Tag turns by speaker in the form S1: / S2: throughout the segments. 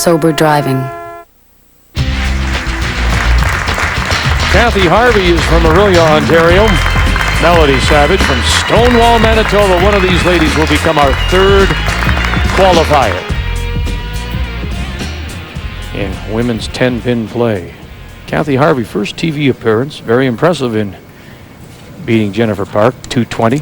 S1: sober driving.
S2: Cathy Harvey is from Orillia, Ontario. Melody Savage from Stonewall, Manitoba. One of these ladies will become our third qualifier in women's 10-pin play. Cathy Harvey, first TV appearance. Very impressive in beating Jennifer Park, 220.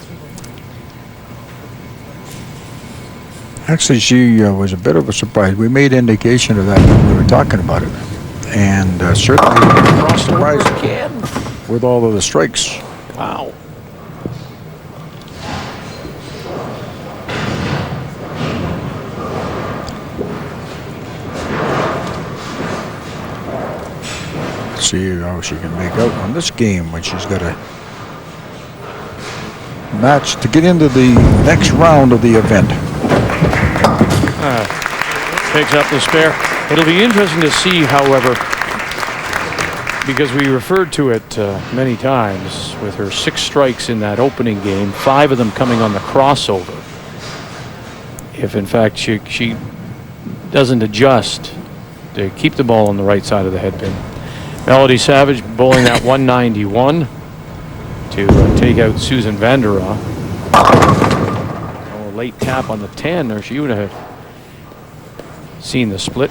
S3: Actually, she was a bit of a surprise. We made indication of that when we were talking about it. And certainly surprised with all of the strikes.
S2: Wow.
S3: Let's see how she can make out on this game when she's got a match to get into the next round of the event.
S2: Picks up the spare. It'll be interesting to see, however, because we referred to it many times with her 6 strikes in that opening game, 5 of them coming on the crossover. If in fact she doesn't adjust to keep the ball on the right side of the headpin. Melody Savage bowling that 191 to take out Susan Vanderhaar. Oh, late tap on the 10, or she would have seen the split.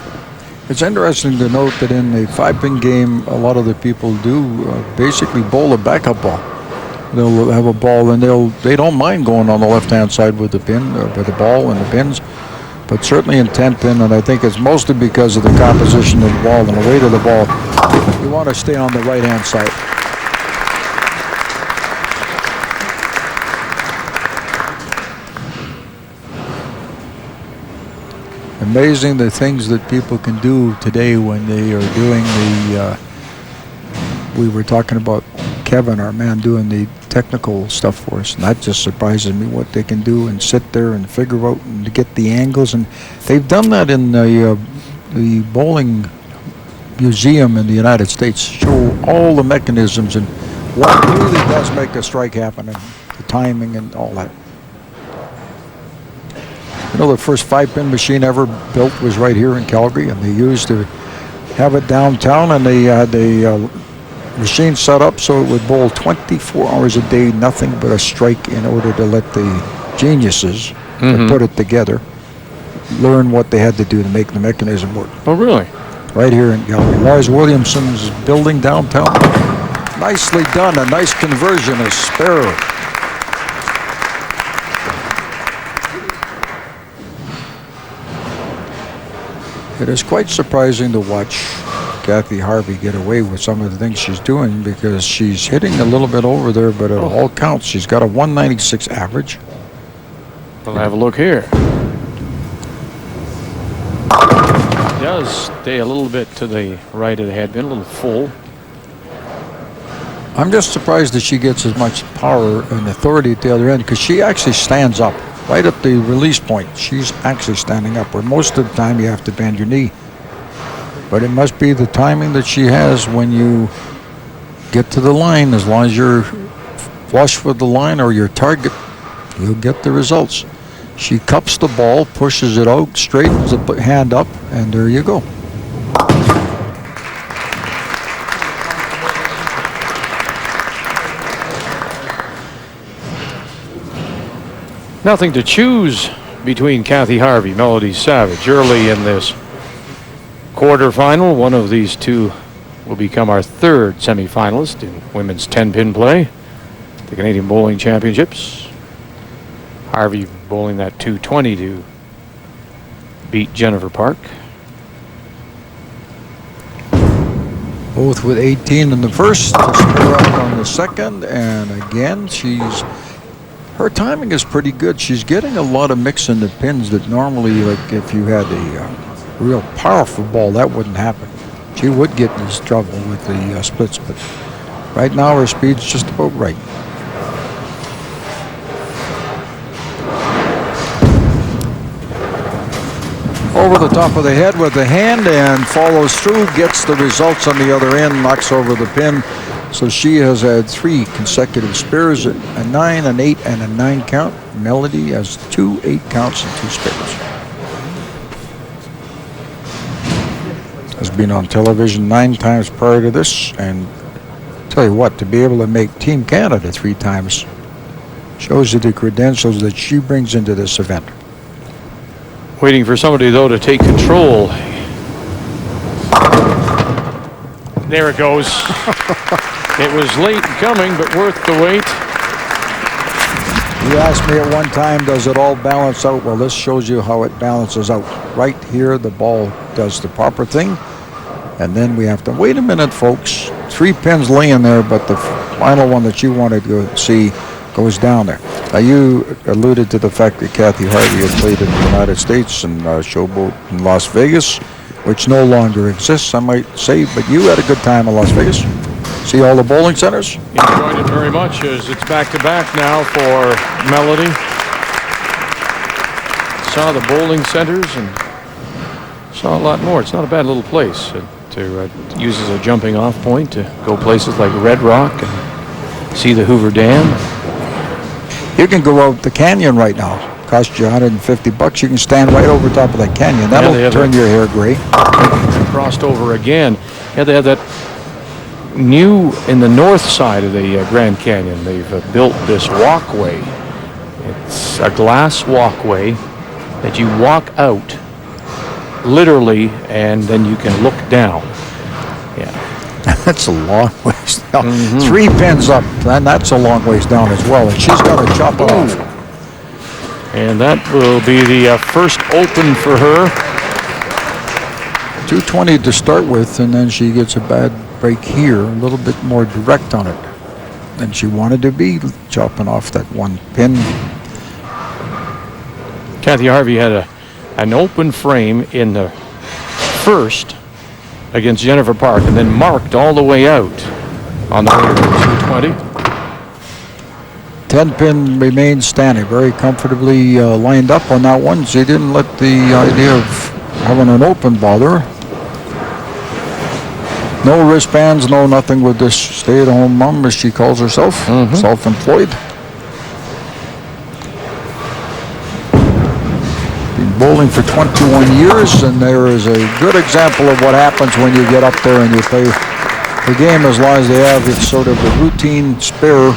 S3: It's interesting to note that in the 5-pin game, a lot of the people do basically bowl a backup ball. They'll have a ball and they don't mind going on the left-hand side with the pin, with the ball and the pins. But certainly in 10-pin, and I think it's mostly because of the composition of the ball and the weight of the ball, you want to stay on the right-hand side. Amazing the things that people can do today when they are doing the, we were talking about Kevin, our man, doing the technical stuff for us, and that just surprises me what they can do and sit there and figure out and to get the angles. And they've done that in the bowling museum in the United States, show all the mechanisms and what really does make a strike happen and the timing and all that. You know, the first 5-pin machine ever built was right here in Calgary, and they used to have it downtown, and they had the machine set up so it would bowl 24 hours a day, nothing but a strike, in order to let the geniuses that put it together learn what they had to do to make the mechanism work.
S2: Oh, really?
S3: Right here in Calgary. Lars Williamson's building downtown. Nicely done, a nice conversion, a spare. It is quite surprising to watch Cathy Harvey get away with some of the things she's doing, because she's hitting a little bit over there, but at all counts, she's got a 196 average.
S2: We'll have a look here. Does stay a little bit to the right of the headbin, a little full.
S3: I'm just surprised that she gets as much power and authority at the other end, because she actually stands up. Right at the release point, she's actually standing up, where most of the time you have to bend your knee. But it must be the timing that she has when you get to the line. As long as you're flush with the line or your target, you'll get the results. She cups the ball, pushes it out, straightens the hand up, and there you go.
S2: Nothing to choose between Cathy Harvey, Melody Savage early in this quarterfinal. One of these two will become our third semifinalist in women's 10-pin play, the Canadian Bowling Championships. Harvey bowling that 220 to beat Jennifer Park.
S3: Both with 18 in the first, square up on the second, and again, her timing is pretty good. She's getting a lot of mix in the pins that normally, like if you had a real powerful ball, that wouldn't happen. She would get in this trouble with the splits, but right now her speed's just about right. Over the top of the head with the hand and follows through, gets the results on the other end, knocks over the pin. So she has had 3 consecutive spares, a 9, an 8, and a 9 count. Melody has 2 8 counts and 2 spares. Has been on television 9 times prior to this, and tell you what, to be able to make Team Canada 3 times shows you the credentials that she brings into this event.
S2: Waiting for somebody, though, to take control. There it goes. It was late coming, but worth the wait.
S3: You asked me at one time, does it all balance out? Well, this shows you how it balances out. Right here, the ball does the proper thing. And then we have to, wait a minute, folks. 3 pins laying there, but the final one that you wanted to see goes down there. Now, you alluded to the fact that Cathy Harvey had played in the United States and Showboat in Las Vegas, which no longer exists, I might say, but you had a good time in Las Vegas. See all the bowling centers?
S2: Enjoyed it very much as it's back-to-back now for Melody. Saw the bowling centers and saw a lot more. It's not a bad little place to use as a jumping-off point to go places like Red Rock and see the Hoover Dam.
S3: You can go out the canyon right now. Cost you $150. You can stand right over top of that canyon. That'll turn your hair gray.
S2: Crossed over again. Yeah, they have that new in the north side of the Grand Canyon. They've built this walkway. It's a glass walkway that you walk out literally and then you can look down. Yeah.
S3: That's a long ways down. 3 pins up, and that's a long ways down as well. And she's got to chop it off.
S2: And that will be the first open for her.
S3: 220 to start with, and then she gets a bad break here, a little bit more direct on it than she wanted to be, chopping off that 1 pin.
S2: Cathy Harvey had an open frame in the first against Jennifer Park, and then marked all the way out on the way to 220.
S3: 10 pin remains standing, very comfortably lined up on that one. She didn't let the idea of having an open bother her. No wristbands, no nothing with this stay-at-home mom, as she calls herself, self-employed. Been bowling for 21 years, and there is a good example of what happens when you get up there and you play the game as long as they have. It's sort of a routine spare.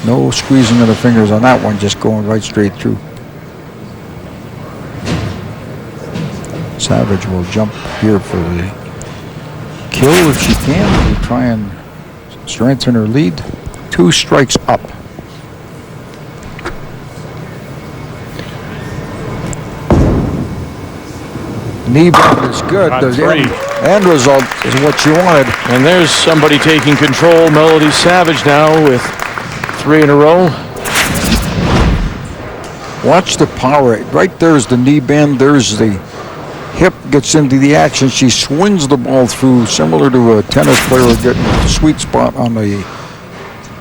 S3: No squeezing of the fingers on that one, just going right straight through. Savage will jump here for the kill if she can, to try and strengthen her lead. 2 strikes up. Knee bend is good. The end result is what you wanted.
S2: And there's somebody taking control. Melody Savage now with 3 in a row.
S3: Watch the power. Right there's the knee bend. There's the hip, gets into the action. She swings the ball through, similar to a tennis player getting a sweet spot on the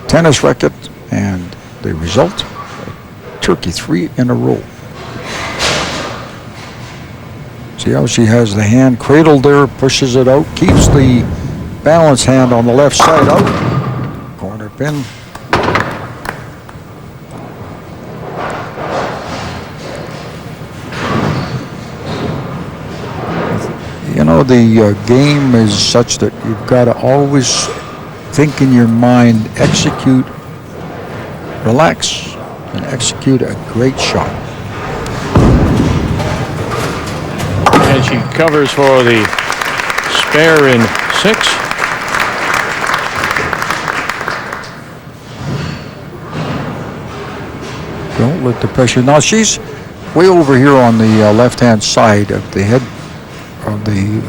S3: tennis racket. And the result, turkey, 3 in a row. See how she has the hand cradled there, pushes it out, keeps the balance hand on the left side out. Corner pin. You know, the game is such that you've got to always think in your mind, execute, relax, and execute a great shot.
S2: And she covers for the spare in 6.
S3: Don't let the pressure. Now she's way over here on the left-hand side of the head of the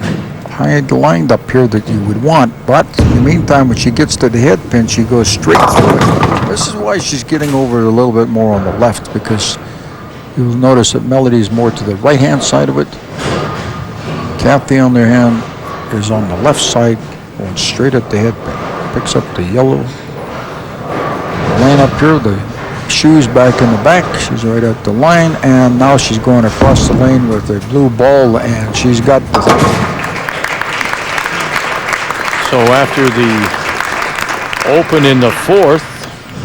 S3: high lined up here that you would want, but in the meantime, when she gets to the head pin, she goes straight through it. This is why she's getting over a little bit more on the left, because you'll notice that Melody's more to the right-hand side of it. Cathy, on their hand, is on the left side, going straight at the head pin. Picks up the yellow. Line up here, the shoes back in the back. She's right at the line, and now she's going across the lane with a blue ball, and she's got the...
S2: So after the open in the 4th,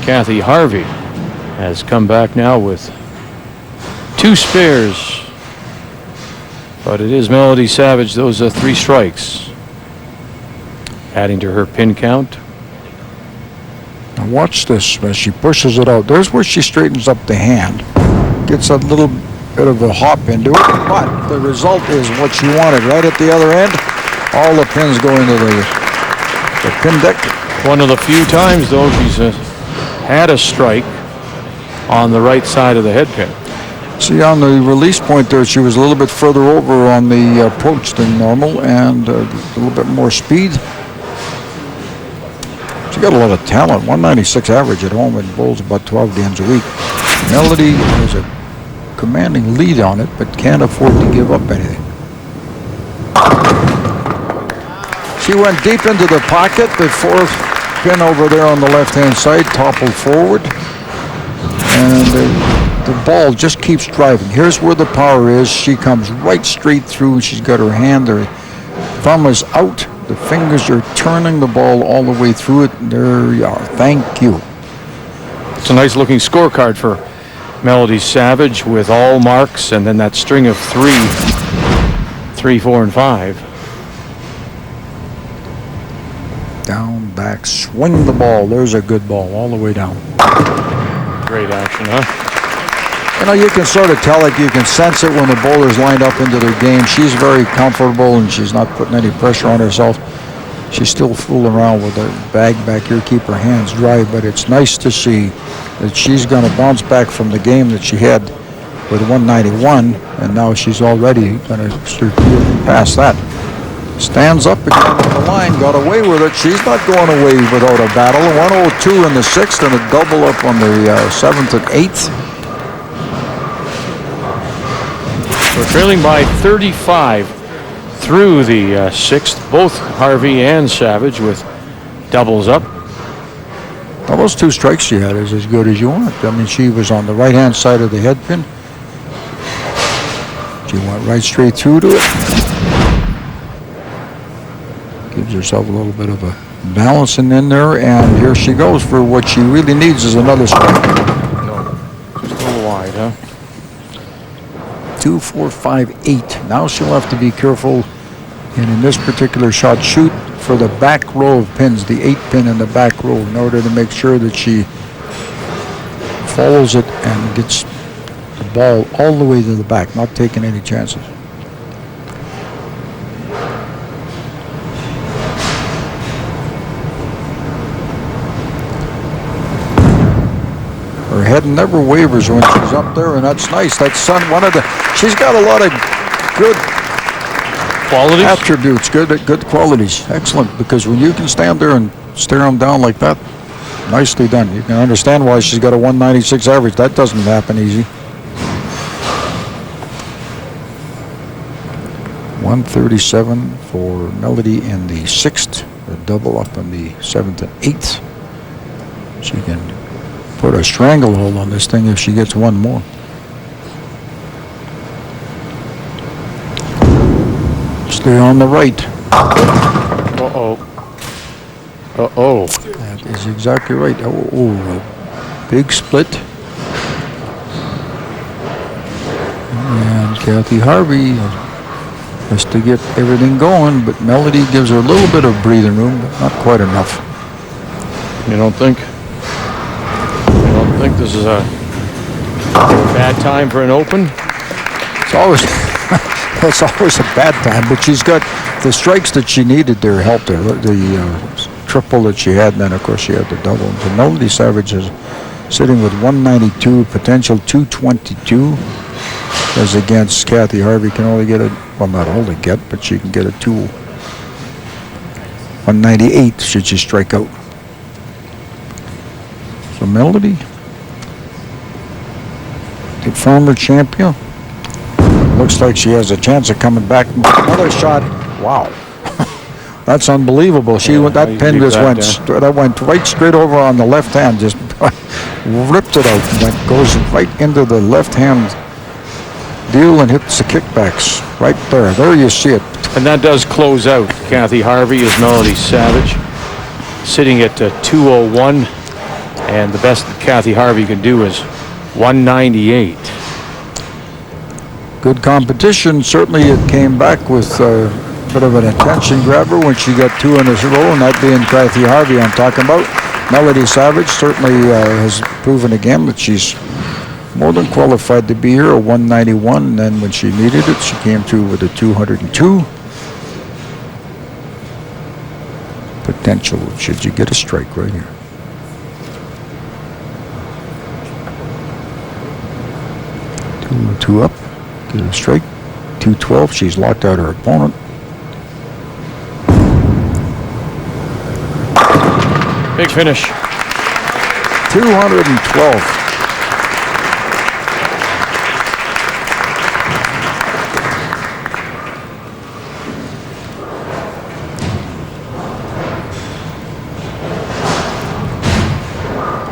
S2: Cathy Harvey has come back now with 2 spares But it is Melody Savage. Those are 3 strikes. Adding to her pin count.
S3: Now watch this as she pushes it out. There's where she straightens up the hand. Gets a little bit of a hop into it, but the result is what she wanted. Right at the other end, all the pins go into the pin deck.
S2: One of the few times, though, she's had a strike on the right side of the head pin.
S3: See, on the release point there, she was a little bit further over on the approach than normal and a little bit more speed. She got a lot of talent. 196 average at home and bowls about 12 games a week. Melody has a commanding lead on it, but can't afford to give up anything. She went deep into the pocket. The 4th pin over there on the left-hand side toppled forward. And the ball just keeps driving. Here's where the power is. She comes right straight through, and she's got her hand, her thumb is out. The fingers are turning the ball all the way through it. There you are. Thank you.
S2: It's a nice looking scorecard for Melody Savage with all marks and then that string of 3, 4, and 5.
S3: Down, back, swing the ball. There's a good ball all the way down.
S2: Great action, huh?
S3: You know, you can sort of tell it. You can sense it when the bowler's lined up into their game. She's very comfortable and she's not putting any pressure on herself. She's still fooling around with the bag back here, keep her hands dry, but it's nice to see that she's going to bounce back from the game that she had with 191, and now she's already going to start past that. Stands up again on the line, got away with it. She's not going away without a battle. 102 in the 6th and a double up on the 7th and 8th.
S2: We're trailing by 35 through the 6th. Both Harvey and Savage with doubles up.
S3: Well, those 2 strikes she had is as good as you want. I mean, she was on the right-hand side of the head pin. She went right straight through to it. Gives herself a little bit of a balancing in there, and here she goes for what she really needs is another strike.
S2: Just a little wide, huh?
S3: 2, 4, 5, 8. Now she'll have to be careful, and in this particular shot, shoot for the back row of pins, the 8 pin in the back row, in order to make sure that she follows it and gets the ball all the way to the back, not taking any chances. Her head never wavers when she's up there, and that's nice. That's one of the. She's got a lot of good
S2: qualities,
S3: attributes, good qualities. Excellent, because when you can stand there and stare them down like that, nicely done. You can understand why she's got a 196 average. That doesn't happen easy. 137 for Melody in the 6th. A double up in the 7th and 8th. She can put a stranglehold on this thing if she gets one more. Stay on the right.
S2: Uh-oh. Uh-oh.
S3: That is exactly right. Oh, a big split. And Cathy Harvey has to get everything going, but Melody gives her a little bit of breathing room, but not quite enough.
S2: You don't think? You don't think this is a bad time for an open?
S3: It's always it's always a bad time, but she's got the strikes that she needed there helped her. The triple that she had, and then of course she had the double. So Melody Savage is sitting with 192, potential 222, as against Cathy Harvey can only get a, well, not only get, but she can get a 198 should she strike out. So Melody, the former champion, looks like she has a chance of coming back. Another shot. Wow. That's unbelievable. She went, that pin just went that went right straight over on the left hand, just ripped it out, and goes right into the left hand deal and hits the kickbacks right there. There you see it.
S2: And that does close out Cathy Harvey as Melody Savage, sitting at 201, and the best that Cathy Harvey can do is 198.
S3: Good competition. Certainly it came back with a bit of an attention grabber when she got 2 in a row, and that being Cathy Harvey I'm talking about. Melody Savage certainly has proven again that she's more than qualified to be here, a 191, and then when she needed it, she came through with a 202. Potential, should you get a strike right here. Two up, get a strike. 212, she's locked out her opponent.
S2: Big finish.
S3: 212.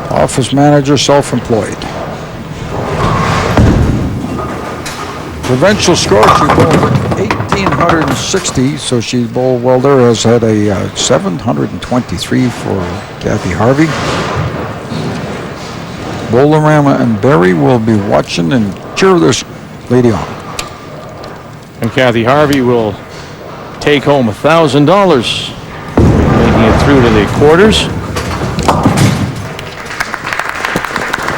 S3: Office manager, self-employed. Provincial score, she bowled 1,860, so she bowled well there, has had a 723 for Cathy Harvey. Bolorama and Barry will be watching and cheer this lady on.
S2: And Cathy Harvey will take home $1,000, making it through to the quarters.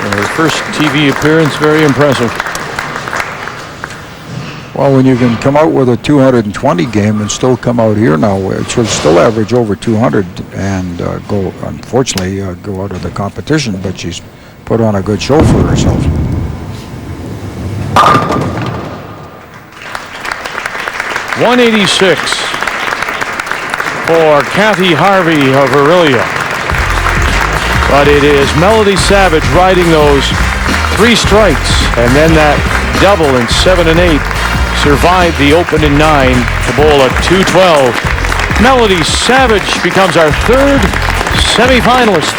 S2: Her first TV appearance, very impressive.
S3: Well, when you can come out with a 220 game and still come out here now, it should still average over 200 and go, unfortunately, go out of the competition, but she's put on a good show for herself.
S2: .186 for Cathy Harvey of Aurelia. But it is Melody Savage riding those 3 strikes, and then that double in 7 and 8 survived the open in 9 to bowl at 212. Melody Savage becomes our 3rd semifinalist.